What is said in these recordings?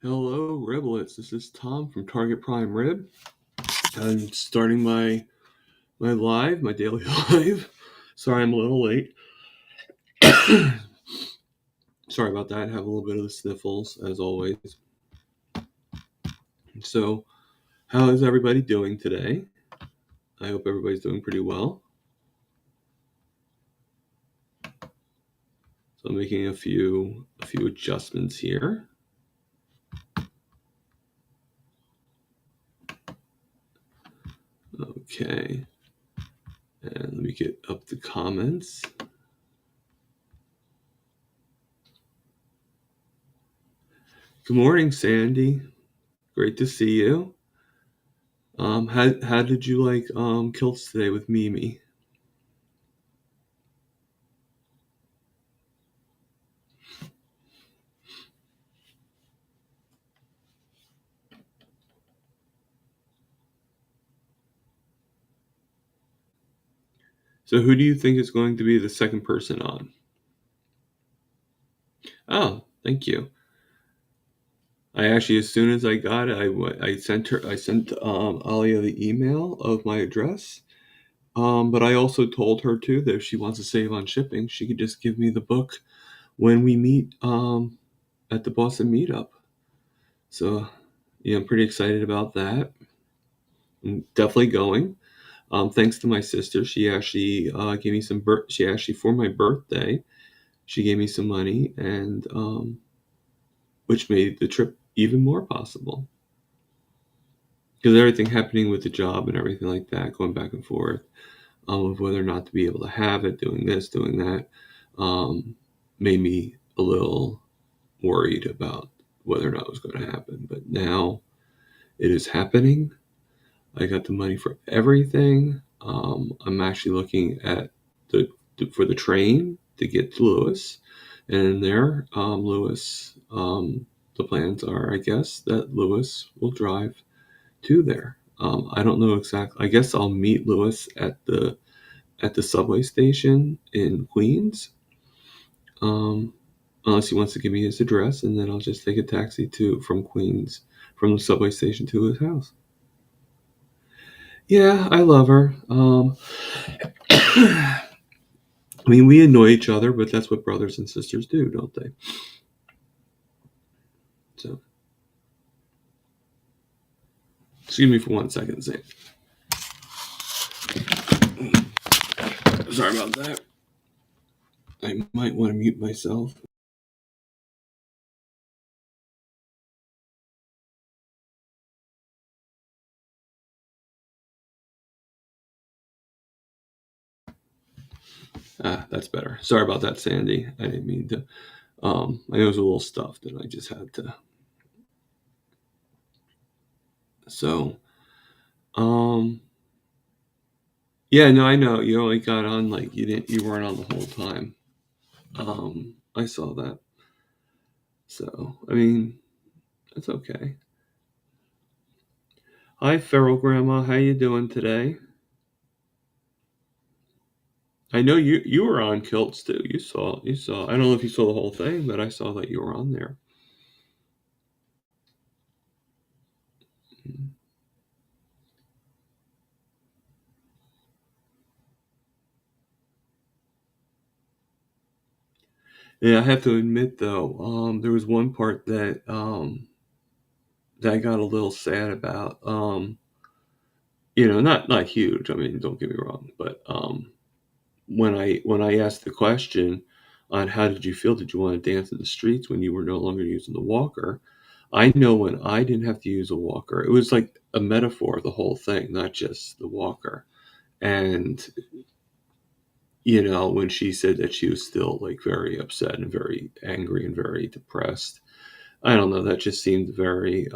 Hello, Riblets. This is Tom from Target Prime Rib. I'm starting my daily live. Sorry, I'm a little late. Sorry about that. I have a little bit of the sniffles, as always. So, how is everybody doing today? I hope everybody's doing pretty well. So, I'm making a few adjustments here. Okay. And let me get up the comments. Good morning, Sandy. Great to see you. How did you like kilts today with Mimi? So who do you think is going to be the second person on? Oh, thank you. I actually, as soon as I got it, I sent Alia the email of my address. But I also told her too that if she wants to save on shipping, she could just give me the book when we meet at the Boston meetup. So, yeah, I'm pretty excited about that. I'm definitely going. Thanks to my sister, she actually gave me some. She actually for my birthday, she gave me some money, and which made the trip even more possible. Because everything happening with the job and everything like that, going back and forth, of whether or not to be able to have it, doing this, doing that, made me a little worried about whether or not it was going to happen. But now it is happening. I got the money for everything. I'm actually looking at for the train to get to Lewis, and there, Lewis. The plans are, I guess, that Lewis will drive to there. I don't know exactly. I guess I'll meet Lewis at the subway station in Queens, um, unless he wants to give me his address, and then I'll just take a taxi from Queens, from the subway station to his house. Yeah, I love her. I mean, we annoy each other, but that's what brothers and sisters do, don't they? So, excuse me for 1 second, Zane. Sorry about that. I might want to mute myself. That's better. Sorry about that, Sandy. I didn't mean to. I was a little stuffed, and I just had to. So, um, yeah, no, I know you only got on like you weren't on the whole time. I saw that. So, I mean, it's okay. Hi, Feral Grandma. How you doing today? I know you were on Kilts too. You saw. I don't know if you saw the whole thing, but I saw that you were on there. Yeah, I have to admit though, there was one part that I got a little sad about. Not huge. I mean, don't get me wrong, but when I asked the question on how did you feel, did you want to dance in the streets when you were no longer using the walker? I know when I didn't have to use a walker, it was like a metaphor of the whole thing, not just the walker. And when she said that she was still like very upset and very angry and very depressed, I don't know, that just seemed very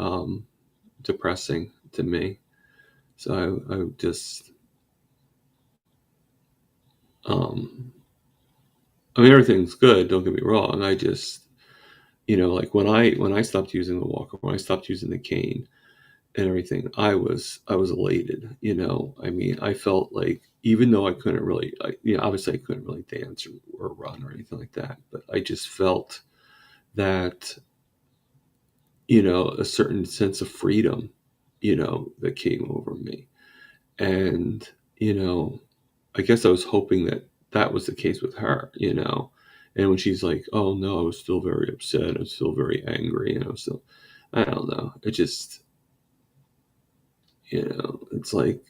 depressing to me. So I just, um, I mean, everything's good. Don't get me wrong. I just, like when I stopped using the walker, when I stopped using the cane and everything, I was elated. I mean, I felt like even though I couldn't really, obviously I couldn't really dance or run or anything like that, but I just felt that, a certain sense of freedom, that came over me. And, you know, I guess I was hoping that that was the case with her. And when she's like, "Oh no, I was still very upset. I'm still very angry." So I don't know. It just, it's like,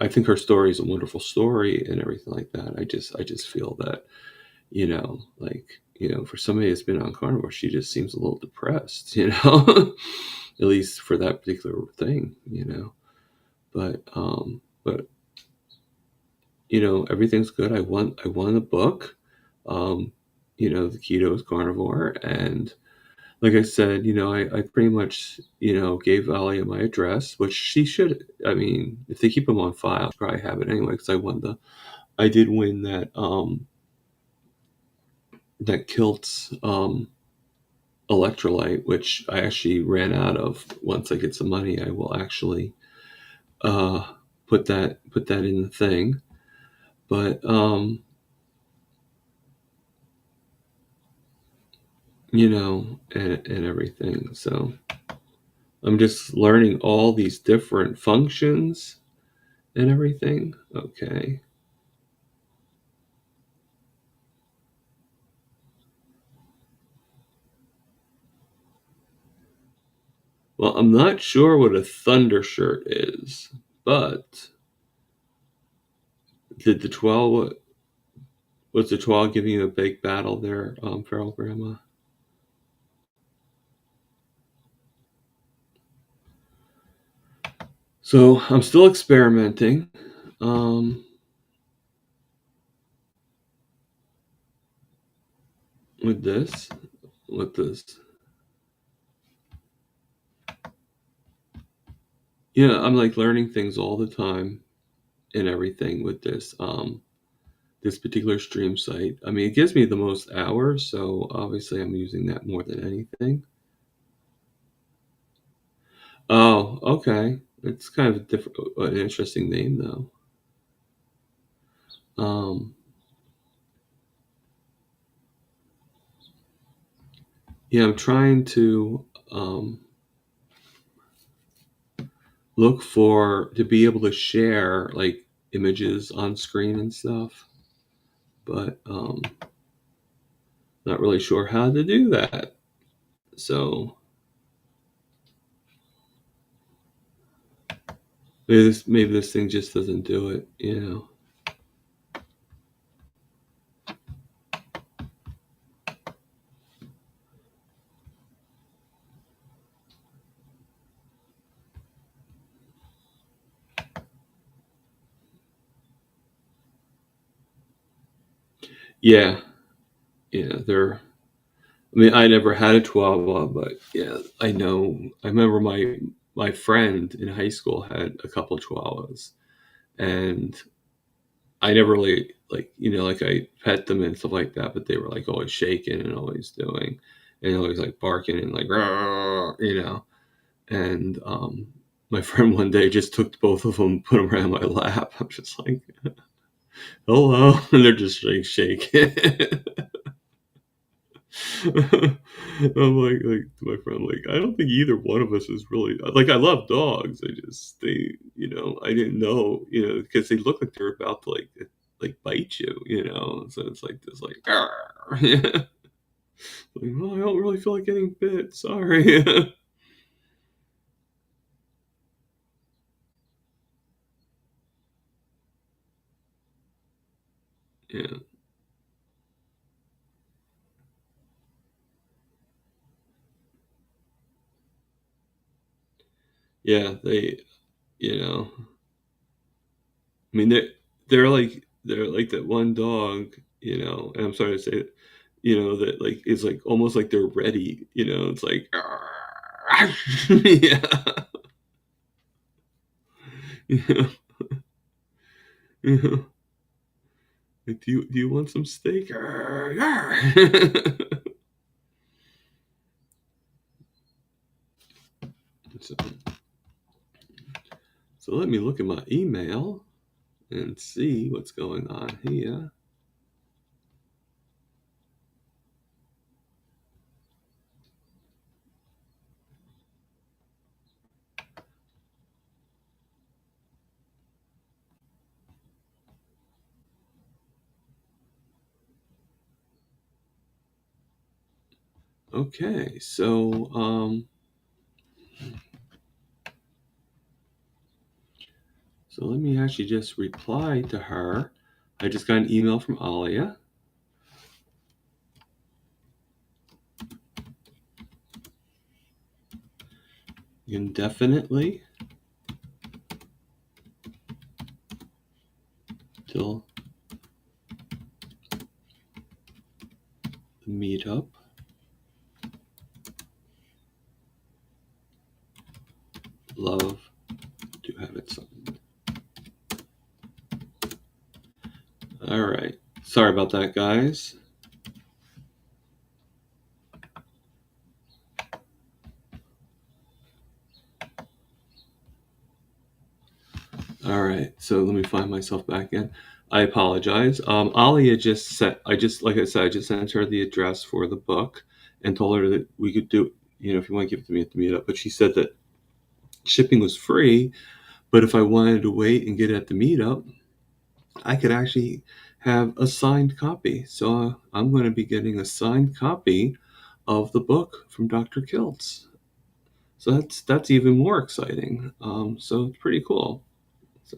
I think her story is a wonderful story and everything like that. I just feel that, for somebody that's been on carnivore, she just seems a little depressed. At least for that particular thing. But everything's good. I won a book. Um, the keto is carnivore, and like I said, I pretty much gave Alia my address, which she should. I mean, if they keep them on file, she'll probably have it anyway. Because I did win that Kilt's electrolyte, which I actually ran out of. Once I get some money, I will actually uh, put that in the thing. But and everything. So I'm just learning all these different functions and everything. Okay. Well, I'm not sure what a thunder shirt is, but did the 12 was the 12 giving you a big battle there, Feral Grandma? So I'm still experimenting um, with this. With this, I'm like learning things all the time and everything with this particular stream site. I mean, it gives me the most hours, so obviously I'm using that more than anything. Oh, okay. It's kind of a different, an interesting name though. Um, yeah, I'm trying to look to be able to share like images on screen and stuff, but not really sure how to do that. So maybe this thing just doesn't do it. Yeah, yeah. I mean, I never had a Chihuahua, but yeah, I know. I remember my friend in high school had a couple of Chihuahuas, and I never really like I pet them and stuff like that, but they were like always shaking and always doing, and always like barking and like, "Rah," and my friend one day just took both of them, put them around my lap. I'm just like, hello, and they're just like shaking. I'm like to my friend, like, I don't think either one of us is really like. I love dogs. I didn't know, because they look like they're about to like bite you. So it's like this, like, yeah. Like, well, I don't really feel like getting bit. Sorry. Yeah, yeah. You know, I mean, they're like that one dog. And I'm sorry to say it. That like is like almost like they're ready. It's like, yeah. Yeah. Yeah. Like, do you want some steak? Arr, arr. so, so let me look at my email and see what's going on here. Okay, so let me actually just reply to her. I just got an email from Alia. Indefinitely till the meetup. Love to have it signed. All right. Sorry about that, guys. All right. So let me find myself back in. I apologize. Alia just sent. Like I said, I just sent her the address for the book and told her that we could do. If you want to give it to me at the meetup. But she said that shipping was free. But if I wanted to wait and get it at the meetup, I could actually have a signed copy. So I'm going to be getting a signed copy of the book from Dr. Kiltz. So that's even more exciting. So it's pretty cool. So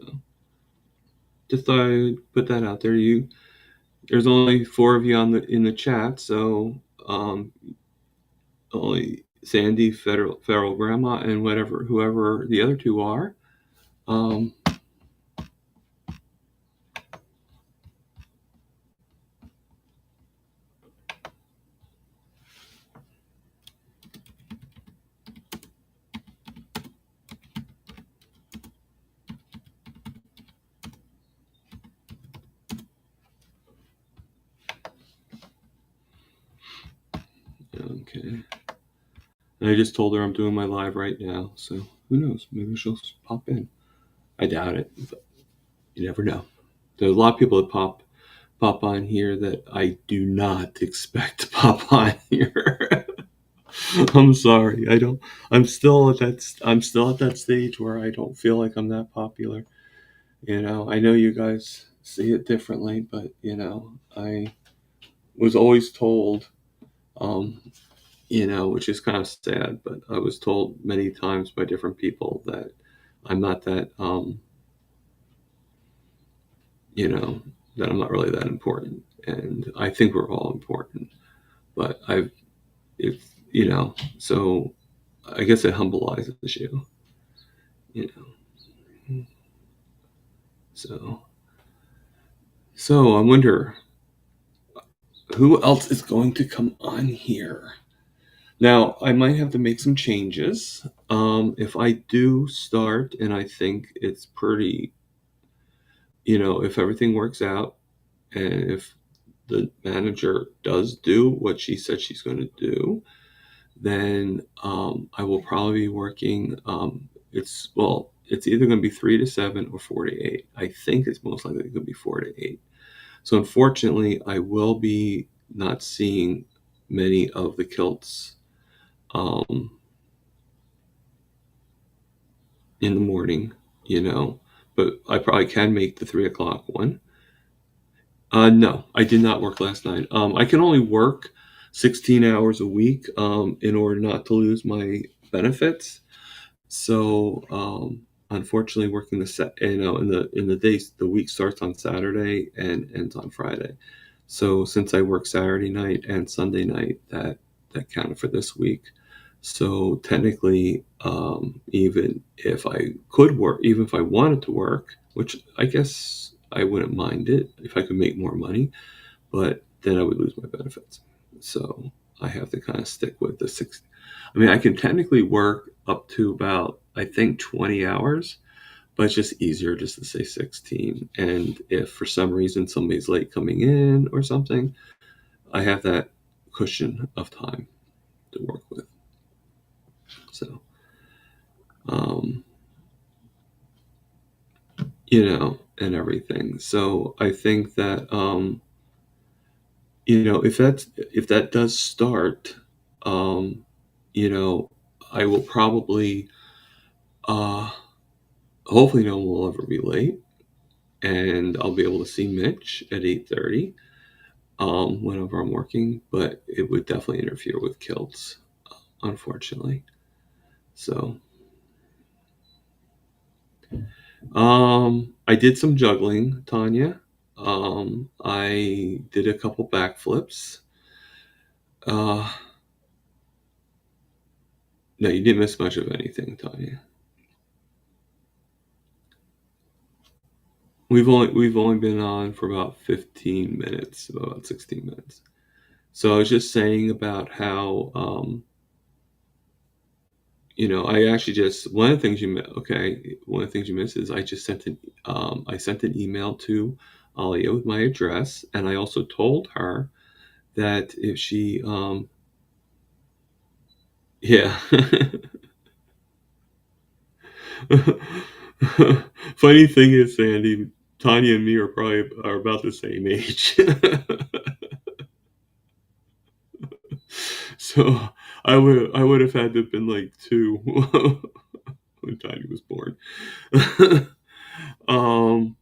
just thought I'd put that out there. There's only 4 of you in the chat, so only Sandy, Feral Grandma, and whoever the other 2 are. Um, okay. And I just told her I'm doing my live right now, so who knows? Maybe she'll pop in. I doubt it, but you never know. There's a lot of people that pop on here that I do not expect to pop on here. I'm sorry. I don't. I'm still at that stage where I don't feel like I'm that popular. I know you guys see it differently, but I was always told, um, which is kind of sad, but I was told many times by different people that I'm not that, you know, that I'm not really that important, and I think we're all important. But if so I guess it humblizes you, you know. So, I wonder who else is going to come on here. Now, I might have to make some changes. If I do start, and I think it's pretty, if everything works out, and if the manager does do what she said she's going to do, then I will probably be working. It's either going to be 3 to 7 or 4 to 8. I think it's most likely going to be 4 to 8. So unfortunately, I will be not seeing many of the kilts in the morning, but I probably can make the 3 o'clock one. No, I did not work last night. I can only work 16 hours a week in order not to lose my benefits. So, unfortunately, working in the days, the week starts on Saturday and ends on Friday. So, since I work Saturday night and Sunday night, that counted for this week. So technically, even if I could work, even if I wanted to work, which I guess I wouldn't mind it if I could make more money, but then I would lose my benefits. So I have to kind of stick with the 6. I mean, I can technically work up to about, I think, 20 hours, but it's just easier just to say 16. And if for some reason somebody's late coming in or something, I have that cushion of time to work with. So, um, and everything. So I think that, if that does start, um, you know, I will probably, uh, hopefully no one will ever be late, and I'll be able to see Mitch at 8:30. whenever I'm working, but it would definitely interfere with kilts, unfortunately. So, I did some juggling, Tanya. I did a couple backflips. Uh, no, you didn't miss much of anything, Tanya. We've only been on for about 15 minutes, about 16 minutes. So I was just saying about how I actually just one of the things one of the things you missed is I sent an email to Alia with my address, and I also told her that if she yeah. Funny thing is, Sandy, Tanya and me are about the same age. So I would have had to have been like two when Tanya was born. um,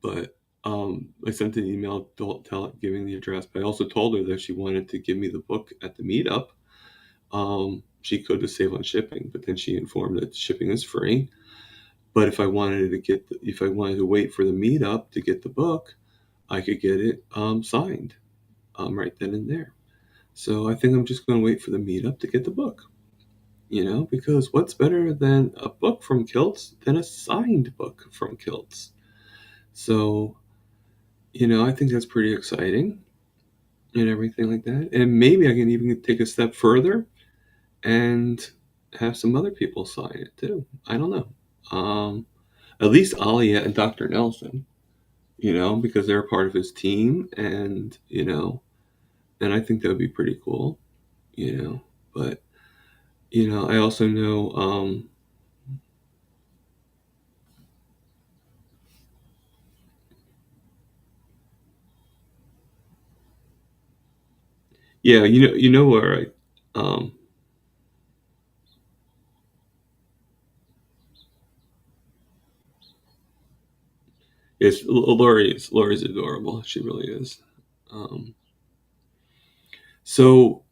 but I sent an email giving the address, but I also told her that if she wanted to give me the book at the meetup, she could to save on shipping. But then she informed that shipping is free. But if I wanted to wait for the meetup to get the book, I could get it signed right then and there. So I think I'm just going to wait for the meetup to get the book. Because what's better than a book from Kilts than a signed book from Kilts? So, I think that's pretty exciting and everything like that. And maybe I can even take a step further and have some other people sign it too. I don't know. At least Alia and Dr. Nelson, because they're part of his team, and I think that would be pretty cool, you know. But I also know, yeah, where it's Lori's adorable. She really is. Um, so,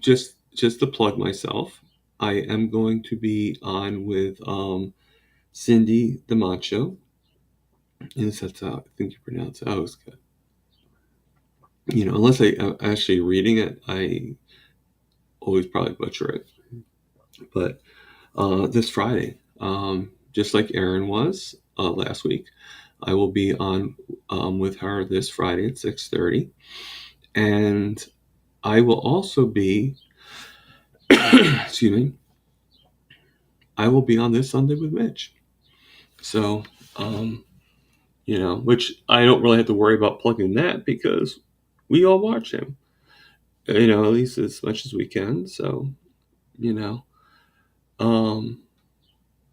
just to plug myself, I am going to be on with Cindy the Macho. Yes, that's how I think you pronounce it. I was good. Unless I'm actually reading it, I always probably butcher it. But this Friday, just like Erin was last week, I will be on with her this Friday at 6:30, and I will also be, excuse me, I will be on this Sunday with Mitch. So, um, which I don't really have to worry about plugging that because we all watch him, at least as much as we can. So, you know, um,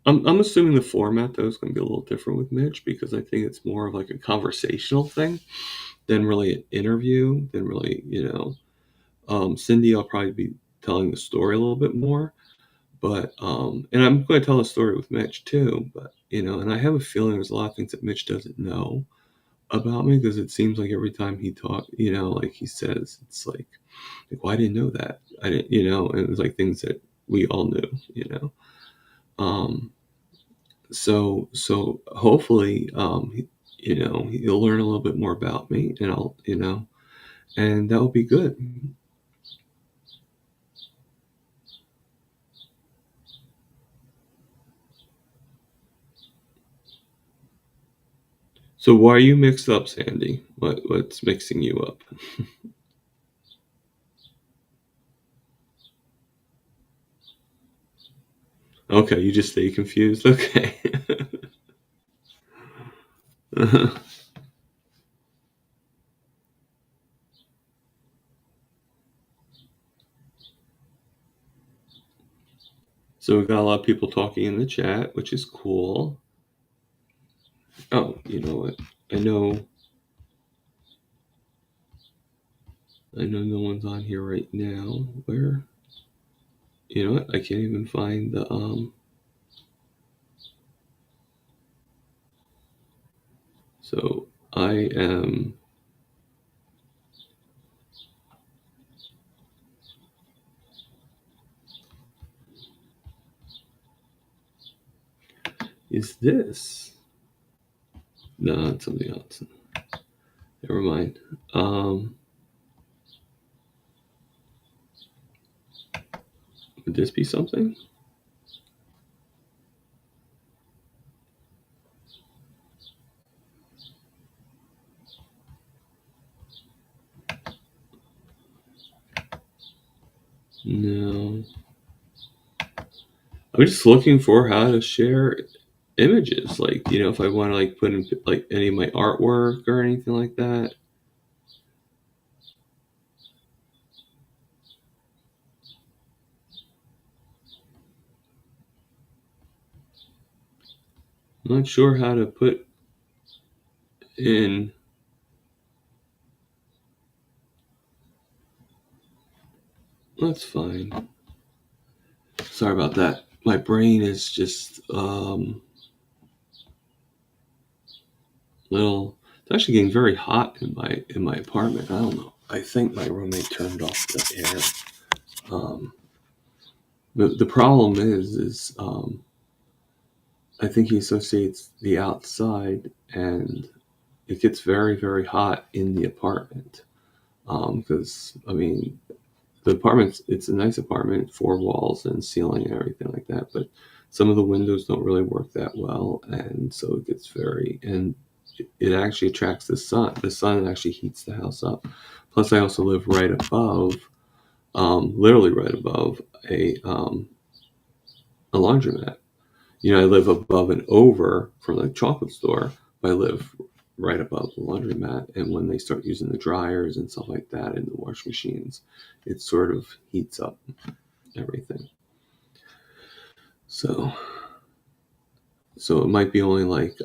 I'm assuming the format though is going to be a little different with Mitch because I think it's more of like a conversational thing than really an interview. Than really, Cindy, I'll probably be telling the story a little bit more, but and I'm going to tell a story with Mitch too. But and I have a feeling there's a lot of things that Mitch doesn't know about me because it seems like every time he talks, like he says, it's like, well, I didn't know that. I didn't, and it was like things that we all knew. Um, so hopefully, he'll learn a little bit more about me, and and that will be good. So why are you mixed up, Sandy? What's mixing you up? Okay, you just stay confused. Okay. So we've got a lot of people talking in the chat, which is cool. Oh, you know what? I know I know no one's on here right now. Where you know what? I can't even find the so I am is this. No, it's something else. Never mind. Would this be something? No. I'm just looking for how to share images. Like, if I want to like put in like any of my artwork or anything like that. I'm not sure how to put in. That's fine. Sorry about that. My brain is just little. It's actually getting very hot in my apartment. I don't know. I think my roommate turned off the air. But the problem is I think he associates the outside, and it gets very very hot in the apartment. Because the apartment's it's a nice apartment, four walls and ceiling and everything like that, but some of the windows don't really work that well, and so it gets very and it actually attracts the sun. The sun actually heats the house up. Plus, I also live right above, literally right above a laundromat. I live above and over from the chocolate store, but I live right above the laundromat. And when they start using the dryers and stuff like that in the wash machines, it sort of heats up everything. So, so it might be only like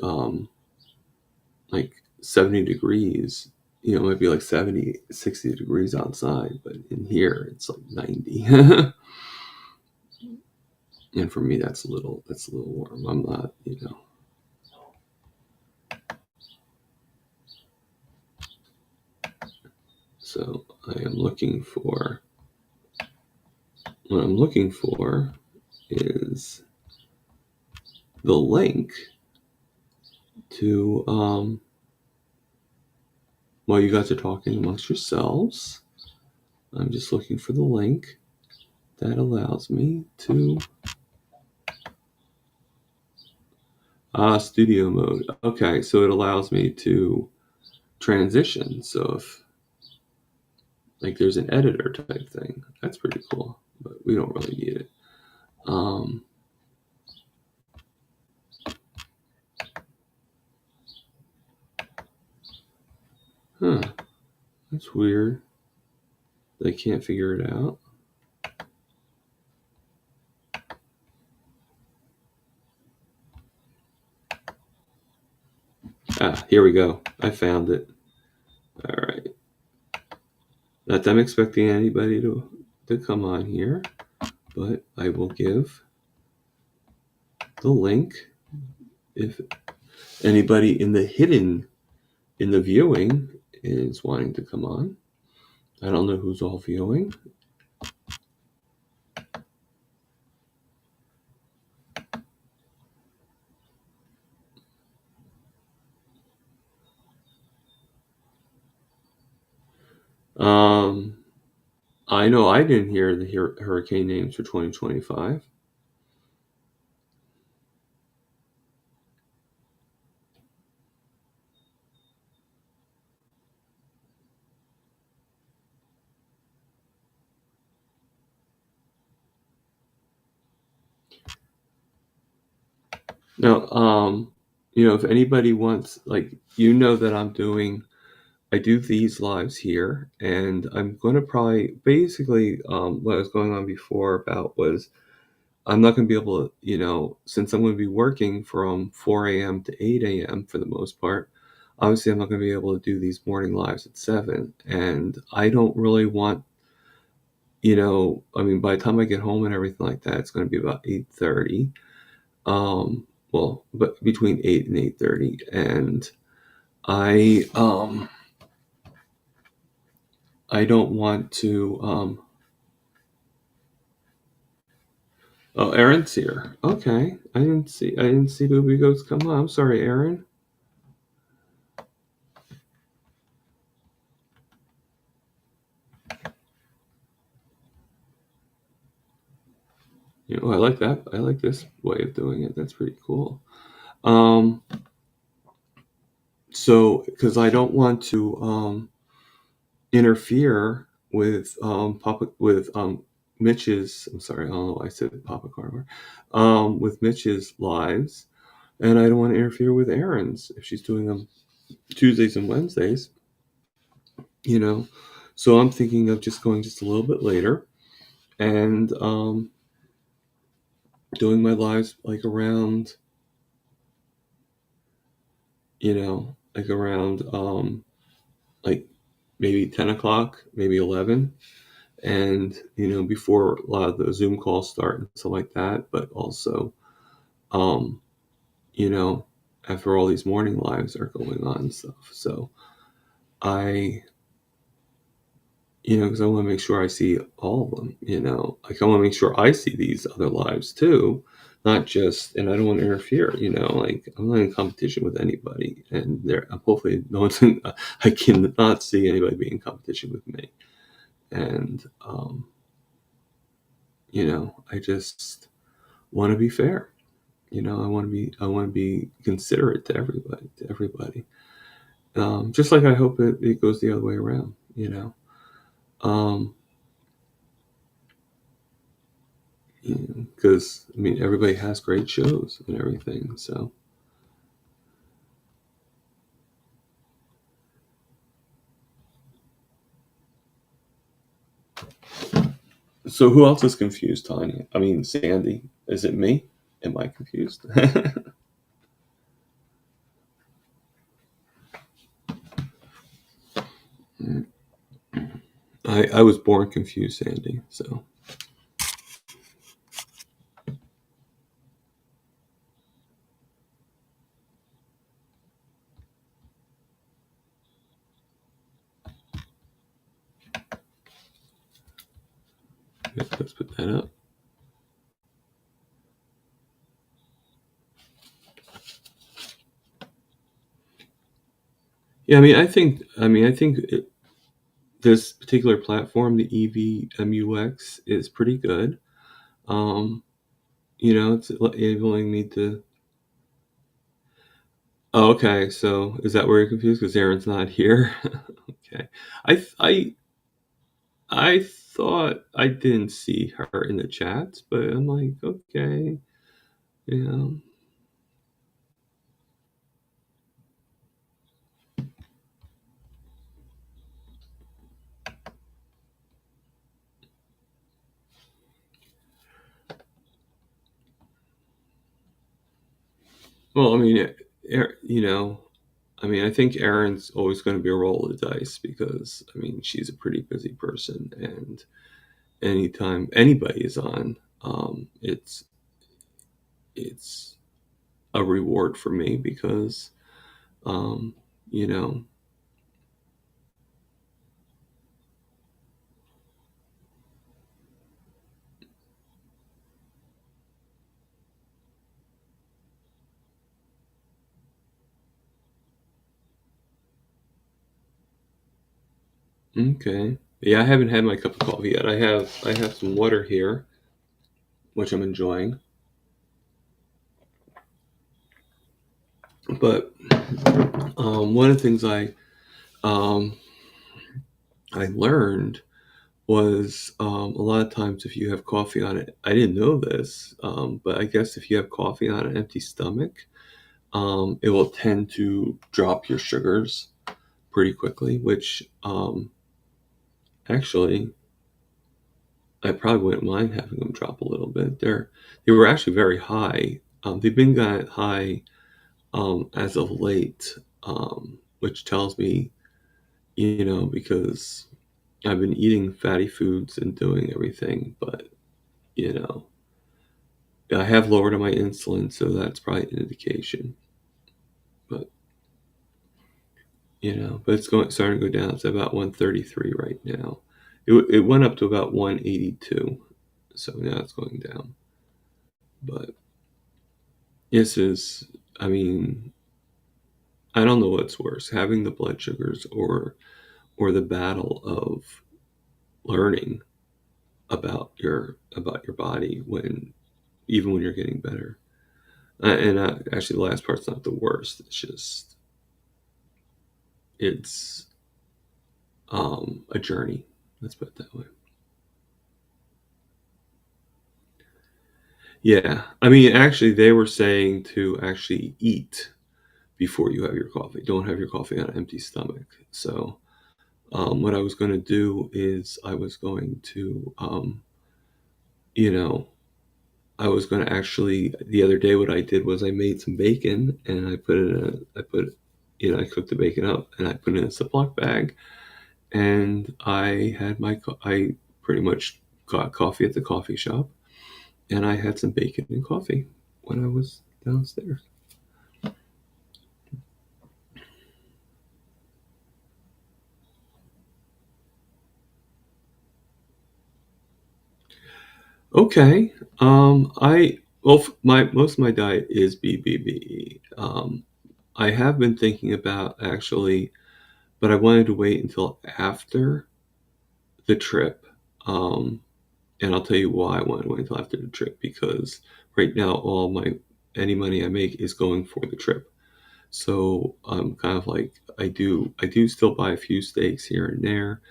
70 degrees. It might be like 70, 60 degrees outside, but in here it's like 90. And for me, that's a little warm. I'm not. So I am looking for, what I'm looking for is the link to, while you guys are talking amongst yourselves, I'm just looking for the link that allows me to, studio mode. Okay, so it allows me to transition. So if, like, there's an editor type thing, that's pretty cool, but we don't really need it. Um, huh, that's weird. They can't figure it out. Here we go. I found it. All right. Not that I'm expecting anybody to come on here, but I will give the link if anybody in the viewing is wanting to come on. I don't know who's all viewing. I know I didn't hear the hurricane names for 2025. Now, if anybody wants, like, that I do these lives here, and I'm going to probably, basically, what was going on before about was I'm not going to be able to, since I'm going to be working from 4 a.m. to 8 a.m. for the most part, obviously I'm not going to be able to do these morning lives at 7. And I don't really want, by the time I get home and everything like that, it's going to be about 8:30. Well, but between 8 and 8:30. And I don't want to, Oh, Erin's here. Okay, I didn't see Booby Ghost come on. I'm sorry, Erin. I like that. I like this way of doing it. That's pretty cool. Um, so because I don't want to interfere with Papa with Mitch's. I'm sorry, I don't know why I said Papa Carver. With Mitch's lives, and I don't want to interfere with Erin's if she's doing them Tuesdays and Wednesdays. You know, so I'm thinking of just going just a little bit later and doing my lives like around, like around like maybe 10 o'clock, maybe 11, and before a lot of the Zoom calls start and stuff like that, but also um you know after all these morning lives are going on and stuff. So I because I want to make sure I see all of them. Like I want to make sure I see these other lives too, not just. And I don't want to interfere. Like I'm not in competition with anybody, and hopefully no one's. I cannot see anybody being in competition with me, and I just want to be fair. I want to be considerate to everybody. Just like I hope it goes the other way around. Um, because I mean everybody has great shows and everything. So who else is confused, Tanya? I mean, Sandy. Is it me? Am I confused? I was born confused, Sandy. So yeah, let's put that up. Yeah, I think this particular platform, the EVMUX, is pretty good. Um, it's enabling me to. Oh, okay. So is that where you're confused? Because Aaron's not here. Okay. I I I thought I didn't see her in the chats, but I'm like, okay, you know. Well, I mean, I think Erin's always going to be a roll of the dice because I mean she's a pretty busy person, and anytime anybody is on, it's a reward for me because um, you know, okay, yeah, I haven't had my cup of coffee yet. I have some water here, which I'm enjoying, but one of the things um, I learned was a lot of times if you have coffee on it, I didn't know this, but I guess if you have coffee on an empty stomach, it will tend to drop your sugars pretty quickly, which actually I probably wouldn't mind having them drop a little bit. They were actually very high. They've been got high as of late, which tells me, because I've been eating fatty foods and doing everything, but you know, I have lowered on my insulin, so that's probably an indication. But but it's starting to go down. It's about 133 right now. It went up to about 182, so now it's going down. But this is, I mean, I don't know what's worse, having the blood sugars or the battle of learning about your body when even when you're getting better. Actually, the last part's not the worst. It's just it's a journey. Let's put it that way. Yeah, I mean, actually, they were saying to actually eat before you have your coffee. Don't have your coffee on an empty stomach. So, what I was going to do is I was going to, you know, I was going to actually the other day. What I did was I made some bacon and I cooked the bacon up and I put it in a Ziploc bag and I pretty much got coffee at the coffee shop and I had some bacon and coffee when I was downstairs. Okay. I well, my most of my diet is BBB. I have been thinking about actually, but I wanted to wait until after the trip. Um, and I'll tell you why I wanted to wait until after the trip because right now all my any money I make is going for the trip. So I'm kind of like I do still buy a few steaks here and there,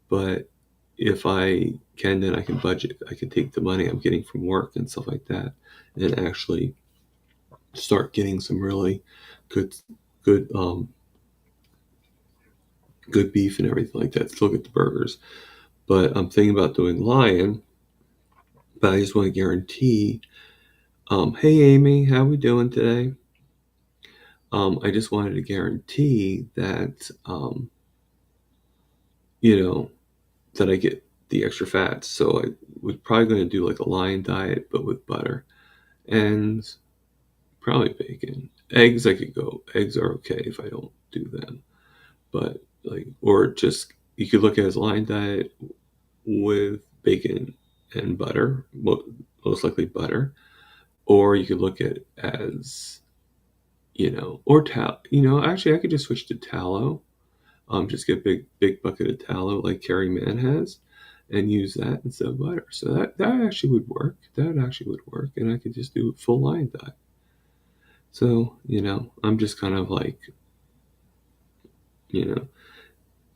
but if I can, then I can budget. I can take the money I'm getting from work and stuff like that, and actually start getting some really good, good, good beef and everything like that. Still get the burgers, but I'm thinking about doing lion. But I just want to guarantee. Hey Amy, how we doing today? I just wanted to guarantee that you know that I get the extra fats. So I was probably going to do like a lion diet, but with butter and probably bacon. Eggs, I could go. Eggs are okay if I don't do them, but like, or just you could look at it as a lion diet with bacon and butter, most likely butter, or you could look at it as or actually I could just switch to tallow. Just get a big bucket of tallow like Carrie Mann has, and use that instead of butter. So that actually would work. That actually would work, and I could just do a full line diet. So I'm just kind of like you know,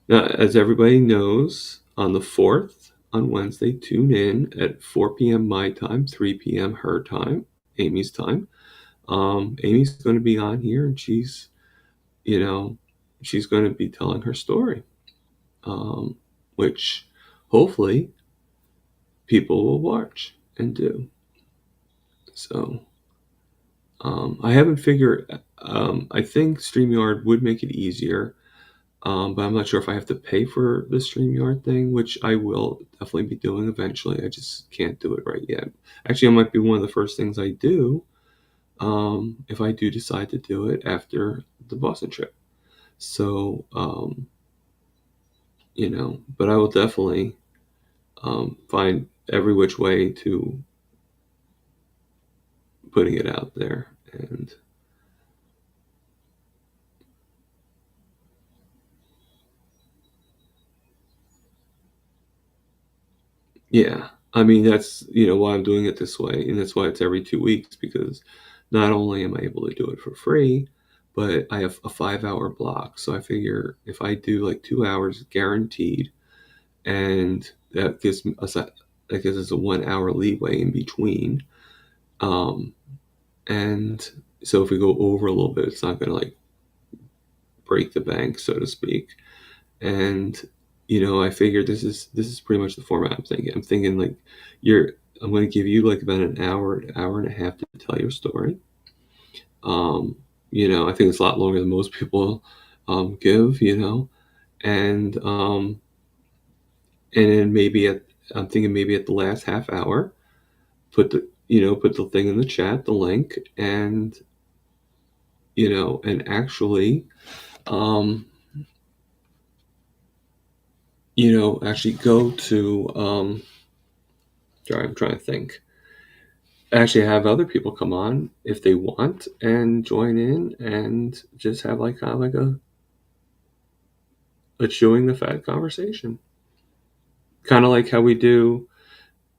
now, as everybody knows, on the 4th on Wednesday, tune in at 4 p.m. my time, 3 p.m. her time, Amy's time. Amy's going to be on here, and you know, she's going to be telling her story, which hopefully people will watch and do. So I haven't figured. I think StreamYard would make it easier, but I'm not sure if I have to pay for the StreamYard thing, which I will definitely be doing eventually. I just can't do it right yet. Actually, it might be one of the first things I do if I do decide to do it after the Boston trip. So, but I will definitely find every which way to putting it out there. And yeah, I mean, that's, why I'm doing it this way. And that's why it's every 2 weeks because not only am I able to do it for free, but I have a 5 hour block. So I figure if I do like 2 hours guaranteed, and that gives us a 1 hour leeway in between. Um, and so if we go over a little bit, it's not going to like break the bank, so to speak. And I figured this is pretty much the format I'm thinking. I'm thinking like you're I'm going to give you like about an hour and a half to tell your story. Um, I think it's a lot longer than most people give. And and then I'm thinking maybe at the last half hour, put the thing in the chat, the link, and actually um, actually go to sorry, I'm trying to think. actually have other people come on if they want and join in and just have like kind of like a chewing the fat conversation, kind of like how we do,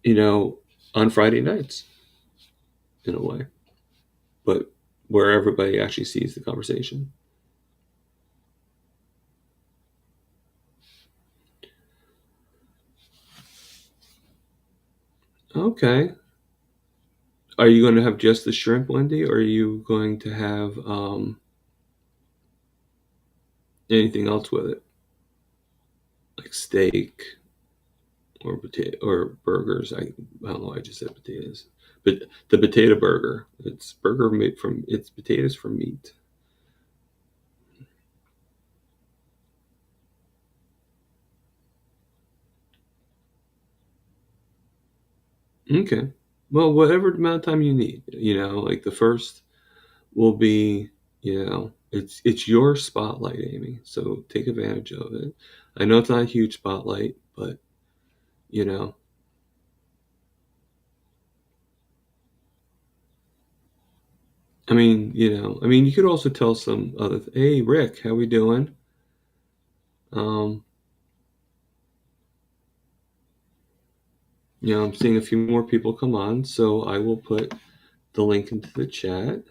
you know, on Friday nights in a way, but where everybody actually sees the conversation. Okay. Are you going to have just the shrimp, Wendy, or are you going to have anything else with it, like steak or potato or burgers? I don't know. I just said potatoes, but the potato burger. It's burger made from it's potatoes from meat. Okay. Well, whatever amount of time you need, like the first will be, it's your spotlight, Amy. So take advantage of it. I know it's not a huge spotlight, but you know, you could also tell some other, hey, Rick, how we doing? Um, I'm seeing a few more people come on, so I will put the link into the chat.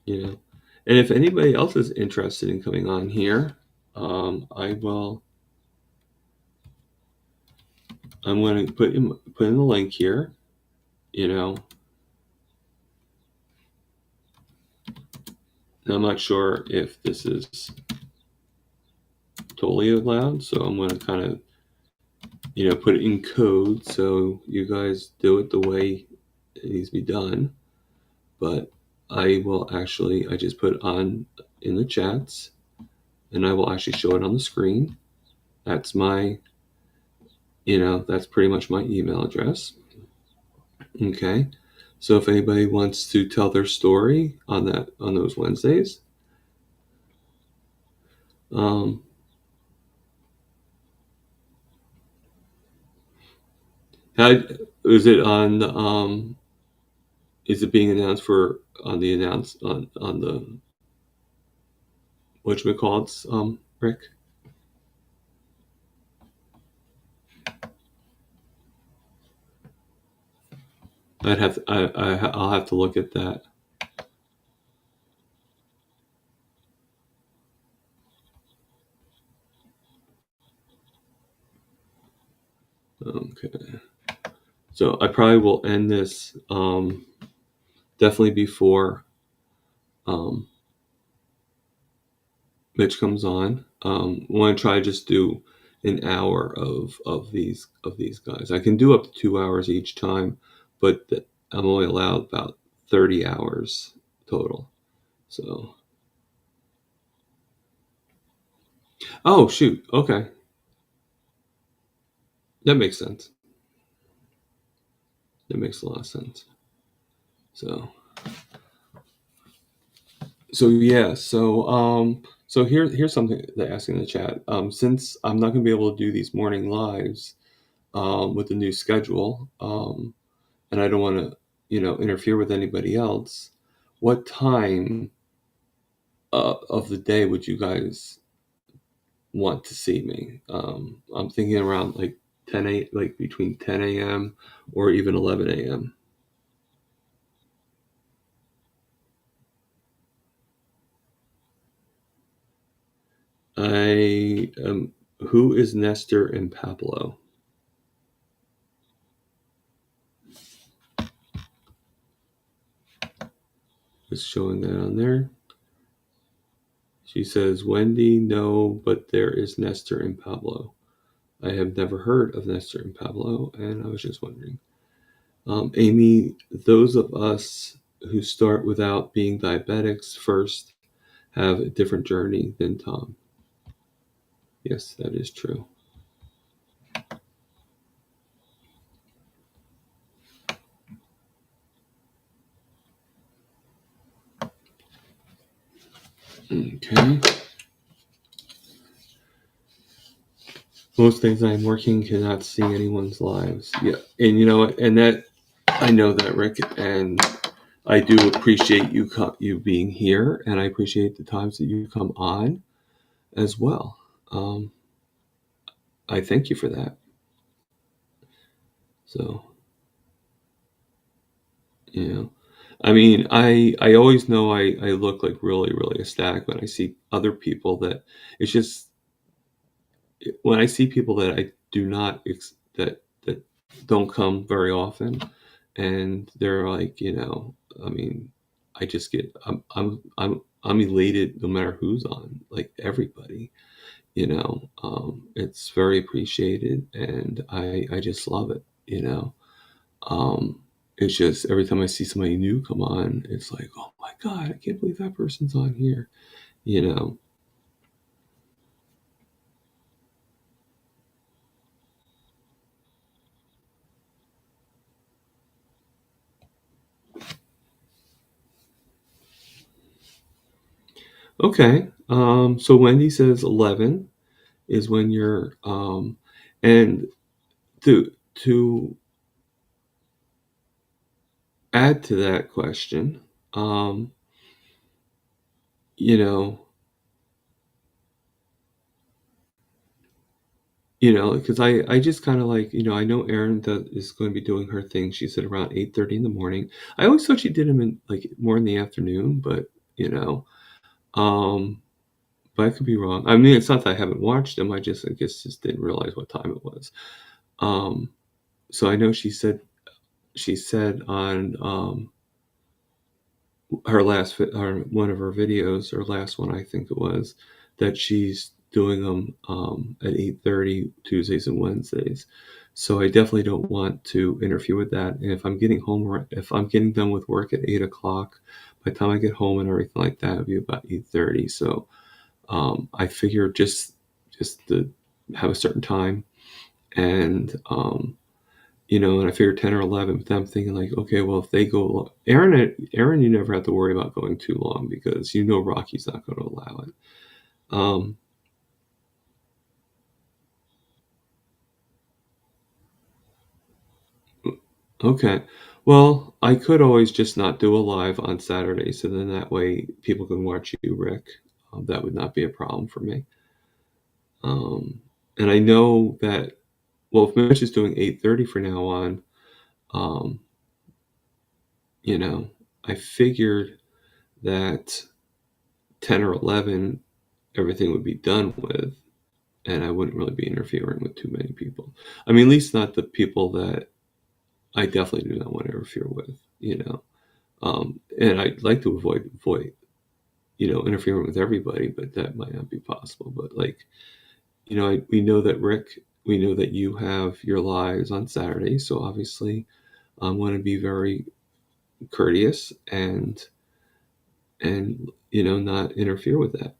And if anybody else is interested in coming on here, I will. I'm going to put in the link here. You know, I'm not sure if this is totally allowed, so I'm going to kind of put it in code so you guys do it the way it needs to be done. But I just put it on in the chats, and I will actually show it on the screen. That's that's pretty much my email address. Okay. So if anybody wants to tell their story on those Wednesdays, um, how is it on? Is it being announced for on the announce on the whatchamacallits, Rick? I'll have to look at that. Okay. So I probably will end this definitely before um, Mitch comes on. I want to try to just do an hour of these guys. I can do up to 2 hours each time, but I'm only allowed about 30 hours total. So, oh shoot, okay, that makes sense. That makes a lot of sense. So, so here's something they ask in the chat. Since I'm not going to be able to do these morning lives with the new schedule, and I don't want to, interfere with anybody else. What time of the day would you guys want to see me? I'm thinking around like 10 like between 10 a.m. or even 11 a.m. I Who is Nestor and Pablo? Is showing that on there. She says, Wendy, no, but there is Nestor and Pablo. I have never heard of Nestor and Pablo, and I was just wondering. Amy, those of us who start without being diabetics first have a different journey than Tom. Yes, that is true. Okay. most days I'm working cannot see anyone's lives. Yeah, and you know what? And that I know that, Rick, and I do appreciate you being here, and I appreciate the times that you come on as well. Um, I thank you for that. So, you know, I mean, I always know I look like really really ecstatic when I see other people that it's just when I see people that I do not that don't come very often, and they're like, I mean, I just get I'm elated no matter who's on, like everybody, it's very appreciated, and I just love it, um, it's just every time I see somebody new come on, it's like, oh my god, I can't believe that person's on here, you know. Okay, so Wendy says 11 is when you're and to add to that question, um, you know, because I just kind of like, I know Erin that is going to be doing her thing. She said around 8:30 in the morning. I always thought she did them in like more in the afternoon, but um, but I could be wrong. I mean, it's not that I haven't watched them. I guess just didn't realize what time it was. Um, so I know she said on her or one of her videos, or last one I think it was, that she's doing them at 8:30 Tuesdays and Wednesdays. So I definitely don't want to interfere with that. And if I'm getting done with work at 8 o'clock, by the time I get home and everything like that, it'll be about 8:30. So I figure just to have a certain time, and and I figured 10 or 11, but then I'm thinking like, okay, well, if they go, Aaron, you never have to worry about going too long because Rocky's not going to allow it. Um, okay. Well, I could always just not do a live on Saturday, so then that way people can watch you, Rick. That would not be a problem for me. Um, and I know that, well, if Mitch is doing 8:30 for now on, um, you know, I figured that 10 or 11, everything would be done with, and I wouldn't really be interfering with too many people. I mean, at least not the people that I definitely do not want to interfere with. And I'd like to avoid, interfering with everybody, but that might not be possible. But like, we know that Rick, we know that you have your lives on Saturday, so obviously I want to be very courteous and not interfere with that.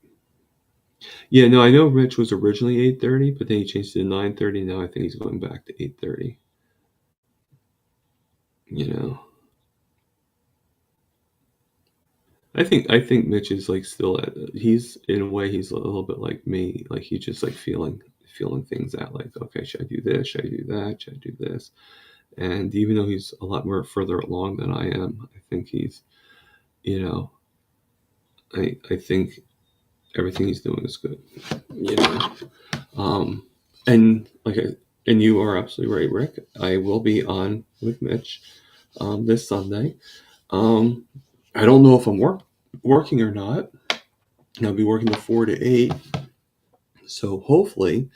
Yeah, no, I know Rich was originally 8:30, but then he changed it to 9:30. Now I think he's going back to 8:30. You know, I think Mitch is like still he's in a way he's a little bit like me. Like he's just like feeling things out. Like, okay, should I do this? Should I do that? Should I do this? And even though he's a lot more further along than I am, I think he's you know I think everything he's doing is good. You know, um, and and you are absolutely right, Rick. I will be on with Mitch this Sunday. Um, I don't know if I'm working or not. I'll be working the 4 to 8, so hopefully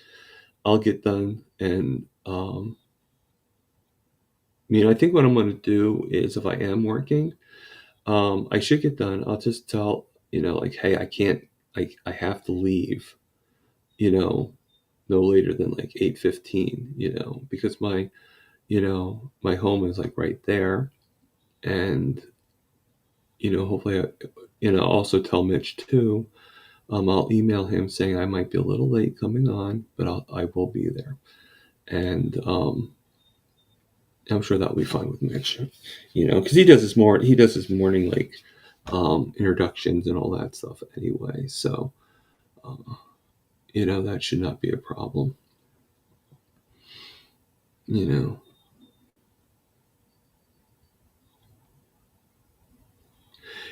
I'll get done. And I think what I'm going to do is, if I am working, I should get done. I'll just tell like, hey, I can't. I have to leave. You know, no later than like 8:15. Because my home is like right there, and hopefully, also tell Mitch too. I'll email him saying I might be a little late coming on, but I will be there, and I'm sure that'll be fine with Mitch. Because he does his morning like introductions and all that stuff anyway, so uh, that should not be a problem. you know.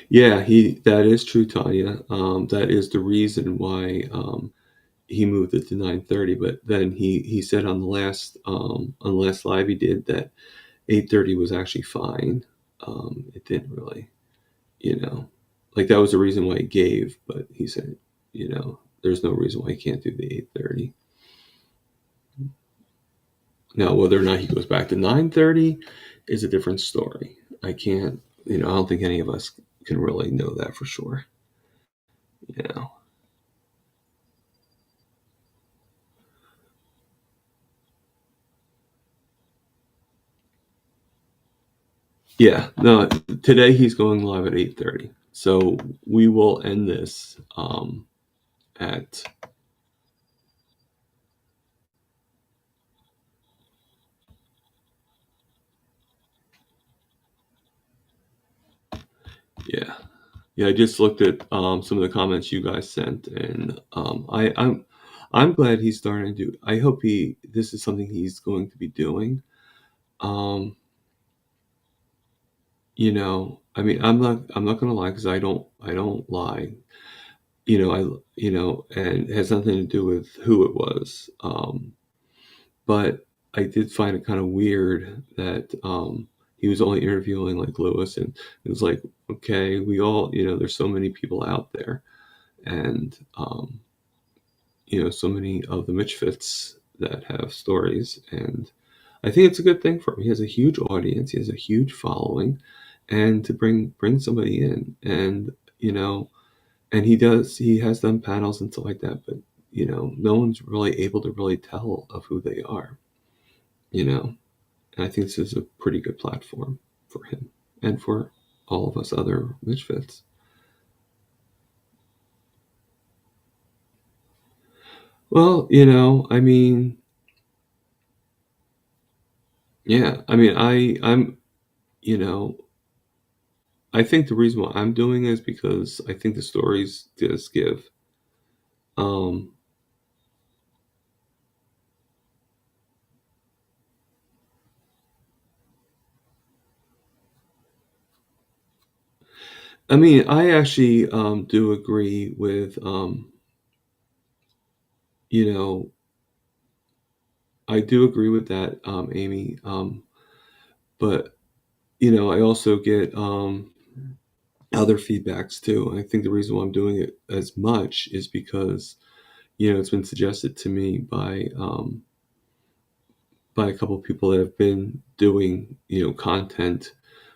Yeah, that is true, Tanya. That is the reason why he moved it to 9:30. But then he said on the last live he did that 8:30 was actually fine. It didn't really, you know, like that was the reason why he gave. But he said, there's no reason why he can't do the 8:30. Now, whether or not he goes back to 9:30 is a different story. I can't, I don't think any of us can really know that for sure. You know. Yeah, no, today he's going live at 8:30. So we will end this at yeah. Yeah, I just looked at some of the comments you guys sent, and I'm glad he's starting to do. I hope this is something he's going to be doing. Um, I mean, I'm not gonna lie because I don't lie. And it has nothing to do with who it was. But I did find it kind of weird that he was only interviewing like Lewis, and it was like, okay, we all, there's so many people out there, and so many of the Mitchfits that have stories, and I think it's a good thing for him. He has a huge audience, he has a huge following, and to bring somebody in, and and he has done panels and stuff like that, but no one's really able to really tell of who they are, you know. And I think this is a pretty good platform for him and for all of us other misfits. Well, I mean, yeah, I mean, you know, I think the reason why I'm doing it is because I think the stories just give. Um, I mean, I actually do agree with, you know, I do agree with that, Amy. But I also get other feedbacks too. I think the reason why I'm doing it as much is because it's been suggested to me by a couple of people that have been doing content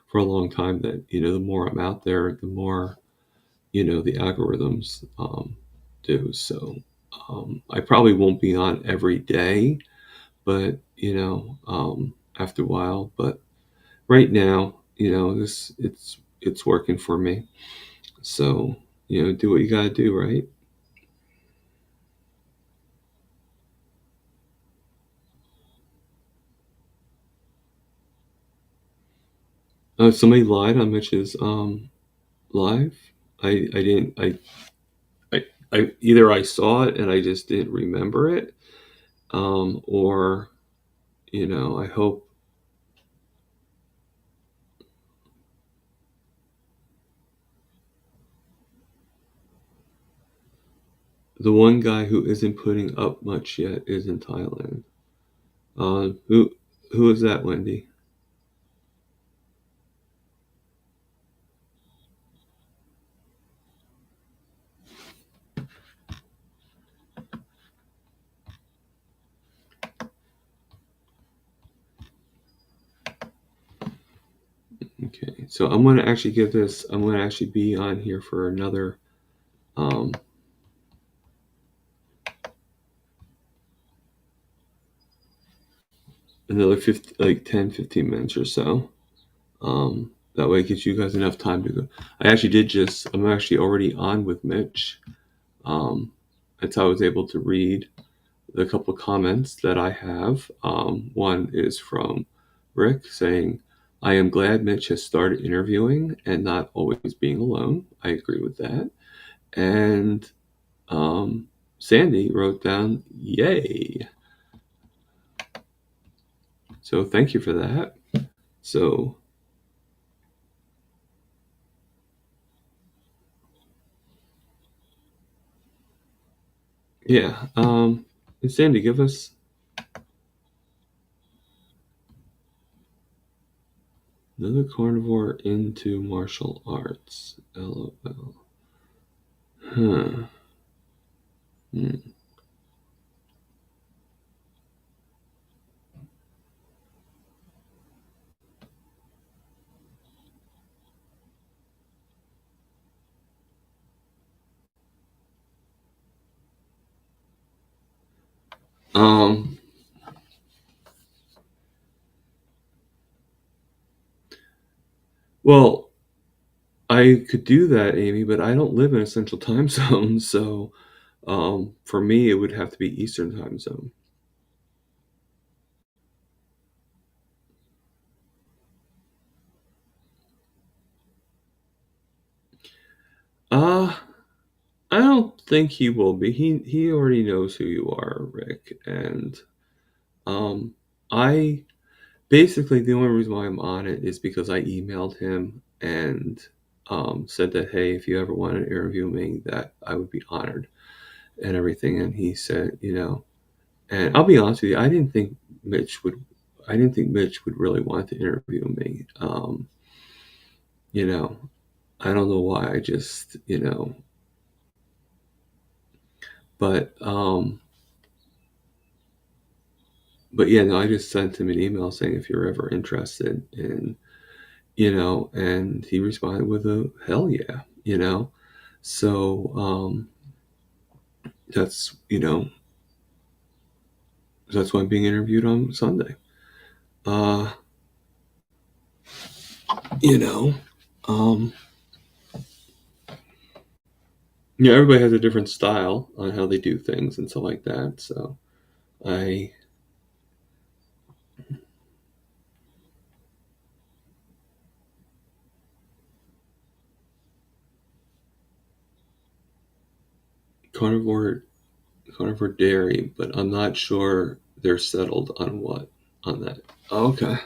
for a long time. That the more I'm out there, the more the algorithms do. So I probably won't be on every day, but after a while. But right now, this it's working for me. So do what you got to do, right? Somebody lied on Mitch's live. I didn't. I either I saw it and I just didn't remember it, or I hope the one guy who isn't putting up much yet is in Thailand. Who is that, Wendy? Okay, so I'm going to actually give this. I'm going to actually be on here for um, another 50, like 10, 15 minutes or so. That way it gives you guys enough time to go. I'm actually already on with Mitch. That's how I was able to read the couple of comments that I have. One is from Rick saying, I am glad Mitch has started interviewing and not always being alone. I agree with that. And Sandy wrote down, yay. So thank you for that. So yeah, and Sandy, give us another carnivore into martial arts. LOL. Huh. Hmm. Um. Well, I could do that, Amy, but I don't live in a central time zone, so for me, it would have to be Eastern time zone. Uh, I don't think he will be. He already knows who you are, Rick, and um, I basically the only reason why I'm on it is because I emailed him and said that hey, if you ever want to interview me, that I would be honored and everything, and he said, and I'll be honest with you, I didn't think Mitch would really want to interview me. You know, I don't know why. I just, but but yeah, no, I just sent him an email saying if you're ever interested in, and he responded with a hell yeah, So that's that's why I'm being interviewed on Sunday. Uh, you know, um, yeah, everybody has a different style on how they do things and stuff like that. So I carnivore carnivore dairy, but I'm not sure they're settled on what on that. Okay.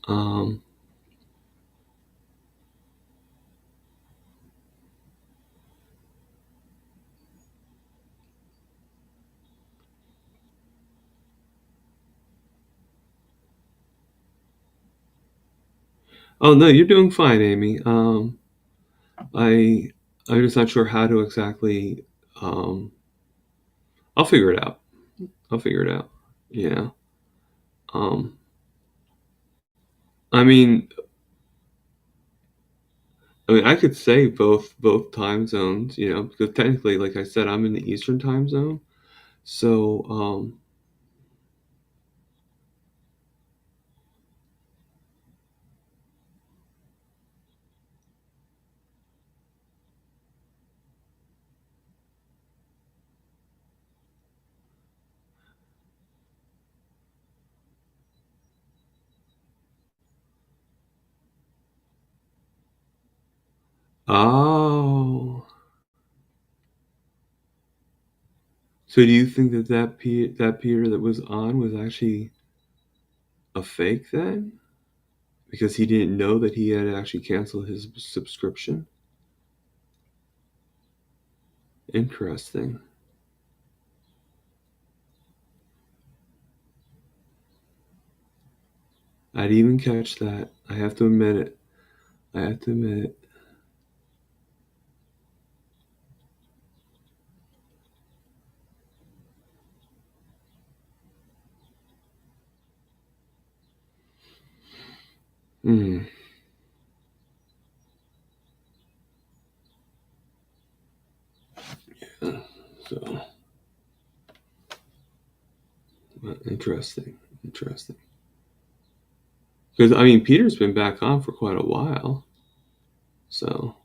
Um, oh no, you're doing fine, Amy. I I'm just not sure how to exactly. Um, I'll figure it out. I'll figure it out. Yeah. Um, I mean, I could say both time zones, because technically, like I said, I'm in the Eastern time zone. So, oh, so do you think that that Peter that was on was actually a fake then? Because he didn't know that he had actually canceled his subscription? Interesting. I didn't even catch that. I have to admit it. I have to admit it. Hmm. Yeah. So, interesting. Interesting. Because, I mean, Peter's been back on for quite a while. So,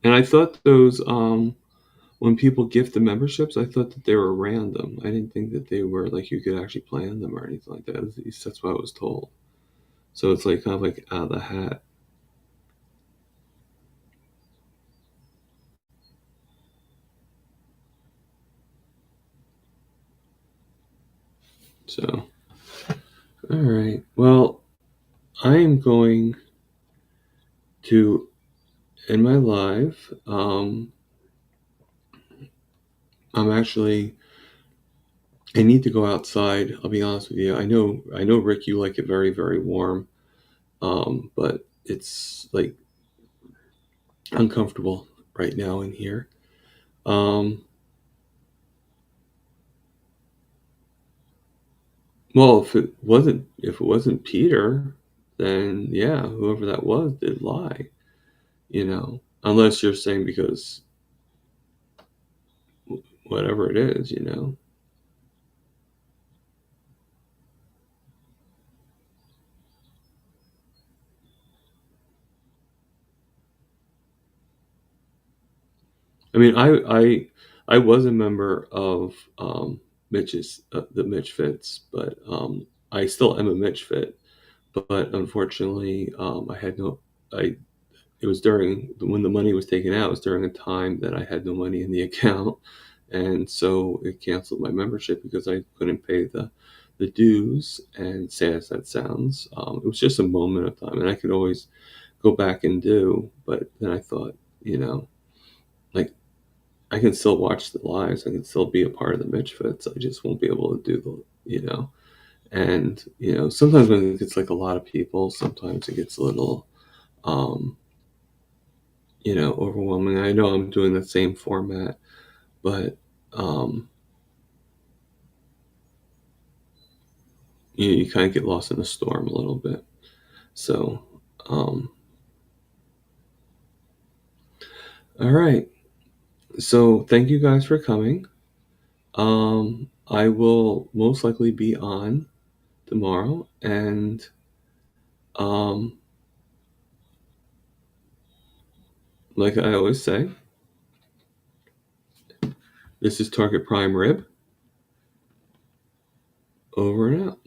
and I thought those, when people gift the memberships, I thought that they were random. I didn't think that they were like you could actually plan them or anything like that. At least that's what I was told. So it's like kind of like out of the hat. So. All right. Well, I am going to end my live. I'm actually. I need to go outside. I'll be honest with you. I know, Rick, you like it very, very warm. But it's like uncomfortable right now in here. Um, well, if it wasn't Peter, then yeah, whoever that was did lie. Unless you're saying because whatever it is. I mean, I was a member of the Mitch Fits, but I still am a Mitch Fit. But unfortunately, I had no. I It was during when the money was taken out. It was during a time that I had no money in the account, and so it canceled my membership because I couldn't pay the dues. And sad as that sounds, it was just a moment of time, and I could always go back and do. But then I thought, like I can still watch the lives. I can still be a part of the Mitch Fits. I just won't be able to do the. And sometimes when it gets like a lot of people, sometimes it gets a little. Um, overwhelming. I know I'm doing the same format, but um, you kind of get lost in the storm a little bit. So, um, all right. So, thank you guys for coming. I will most likely be on tomorrow, and um, like I always say, this is Target Prime Rib. Over and out.